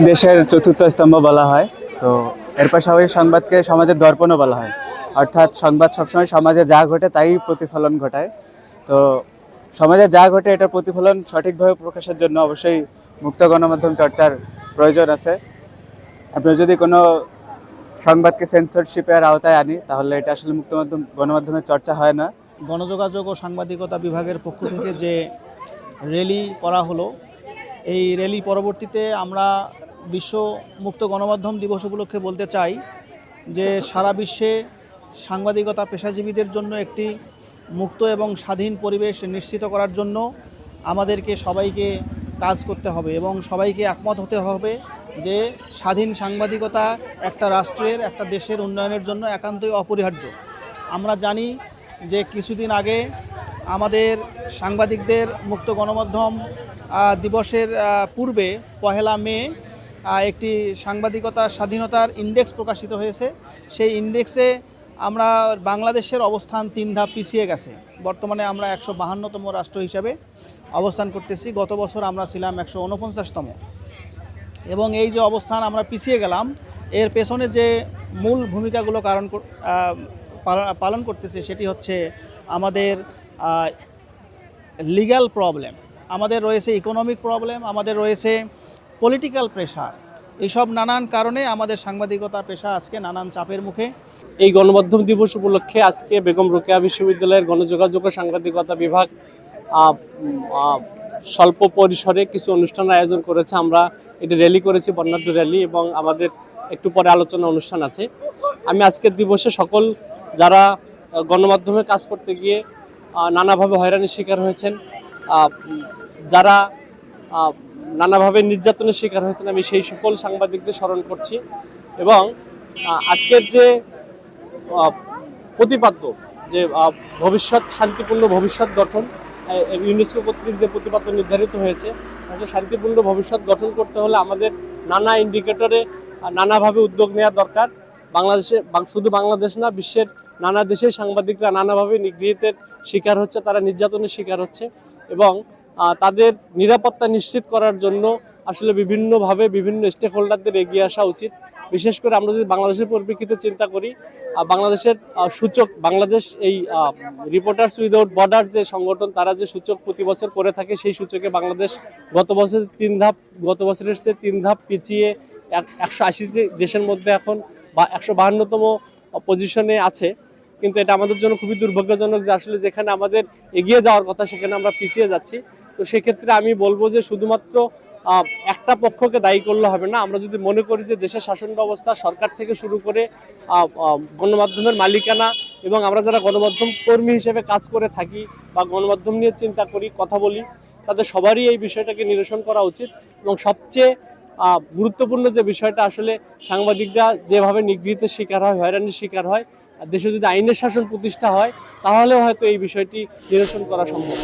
দেশের চতুর্থ স্তম্ভ বলা হয়। তো এর পাশাপাশি সংবাদকে সমাজের দর্পণও বলা হয়, অর্থাৎ সংবাদ সবসময় সমাজে যা ঘটে তাই প্রতিফলন ঘটায়। তো সমাজে যা ঘটে এটার প্রতিফলন সঠিকভাবে প্রকাশের জন্য অবশ্যই মুক্ত গণমাধ্যম চর্চার প্রয়োজন আছে। আপনার যদি কোনো সংবাদকে সেন্সরশিপের আওতায় আনি তাহলে এটা আসলে মুক্ত গণমাধ্যমের চর্চা হয় না। গণযোগাযোগ ও সাংবাদিকতা বিভাগের পক্ষ থেকে যে র্যালি করা হলো, এই র্যালি পরবর্তীতে আমরা বিশ্ব মুক্ত গণমাধ্যম দিবস উপলক্ষে বলতে চাই যে সারা বিশ্বে সাংবাদিকতা পেশাজীবীদের জন্য একটি মুক্ত এবং স্বাধীন পরিবেশ নিশ্চিত করার জন্য আমাদেরকে সবাইকে কাজ করতে হবে এবং সবাইকে একমত হতে হবে যে স্বাধীন সাংবাদিকতা একটা রাষ্ট্রের, একটা দেশের উন্নয়নের জন্য একান্তই অপরিহার্য। আমরা জানি যে কিছুদিন আগে আমাদের সাংবাদিকদের মুক্ত গণমাধ্যম দিবসের পূর্বে 1 মে একটি সাংবাদিকতা স্বাধীনতার ইন্ডেক্স প্রকাশিত হয়েছে। সেই ইন্ডেক্সে আমরা বাংলাদেশের অবস্থান 3 ধাপ পিছিয়ে গেছে। বর্তমানে আমরা 152তম রাষ্ট্র হিসাবে অবস্থান করতেছি। গত বছর আমরা ছিলাম 149তম। এবং এই যে অবস্থান আমরা পিছিয়ে গেলাম, এর পেছনে যে মূল ভূমিকাগুলো পালন করতেছে সেটি হচ্ছে আমাদের লিগ্যাল প্রবলেম, আমাদের রয়েছে ইকোনমিক প্রবলেম, আমাদের রয়েছে পলিটিক্যাল প্রেশার। এইসব নানান কারণে আমাদের সাংবাদিকতা পেশা আজকে নানান চাপের মুখে। এই গণমাধ্যম দিবস উপলক্ষে আজকে বেগম রোকেয়া বিশ্ববিদ্যালয়ের গণযোগাযোগ ও সাংবাদিকতা বিভাগ স্বল্প পরিসরে কিছু অনুষ্ঠানের আয়োজন করেছে। আমরা এটা র্যালি করেছি, বর্ণাঢ্য র্যালি, এবং আমাদের একটু পরে আলোচনা অনুষ্ঠান আছে। আমি আজকের দিবসে সকল যারা গণমাধ্যমে কাজ করতে গিয়ে নানাভাবে হয়রানির শিকার হয়েছেন, যারা নানাভাবে নির্যাতনের শিকার হয়েছেন, আমি সেই সকল সাংবাদিকদের স্মরণ করছি। এবং আজকের যে প্রতিপাদ্য যে ভবিষ্যৎ শান্তিপূর্ণ ভবিষ্যৎ গঠন, ইউনেস্কো কর্তৃক যে প্রতিপাদ্য নির্ধারিত হয়েছে, শান্তিপূর্ণ ভবিষ্যৎ গঠন করতে হলে আমাদের নানা ইন্ডিকেটরে নানাভাবে উদ্যোগ নেওয়া দরকার। বাংলাদেশে, শুধু বাংলাদেশ না, বিশ্বের নানা দেশের সাংবাদিকরা নানাভাবে নিগৃহীতের শিকার হচ্ছে, তারা নির্যাতনের শিকার হচ্ছে, এবং তাদের নিরাপত্তা নিশ্চিত করার জন্য আসলে বিভিন্নভাবে বিভিন্ন স্টেক হোল্ডারদের এগিয়ে আসা উচিত। বিশেষ করে আমরা যদি বাংলাদেশের পরিপ্রেক্ষিতে চিন্তা করি, বাংলাদেশের সূচক, বাংলাদেশ এই রিপোর্টার্স উইদাউট বর্ডার যে সংগঠন, তারা যে সূচক প্রতি বছর করে থাকে, সেই সূচকে বাংলাদেশ গত বছরের 3 ধাপ পিছিয়ে 180 দেশের মধ্যে এখন 152তম পজিশনে আছে। কিন্তু এটা আমাদের জন্য খুবই দুর্ভাগ্যজনক যে আসলে যেখানে আমাদের এগিয়ে যাওয়ার কথা সেখানে আমরা পিছিয়ে যাচ্ছি। তো সেক্ষেত্রে আমি বলবো যে শুধুমাত্র একটা পক্ষকে দায়ী করলে হবে না। আমরা যদি মনে করি যে দেশের শাসন ব্যবস্থা সরকার থেকে শুরু করে গণমাধ্যমের মালিকানা, এবং আমরা যারা গণমাধ্যম কর্মী হিসেবে কাজ করে থাকি বা গণমাধ্যম নিয়ে চিন্তা করি, কথা বলি, তাদের সবারই এই বিষয়টাকে নিরসন করা উচিত। এবং সবচেয়ে গুরুত্বপূর্ণ যে বিষয়টা, আসলে সাংবাদিকরা যেভাবে নিগৃহীতের শিকার হয়, হয়রানির শিকার হয়, দেশে যদি আইনের শাসন প্রতিষ্ঠা হয় তাহলে হয়তো এই বিষয়টি নিরসন করা সম্ভব।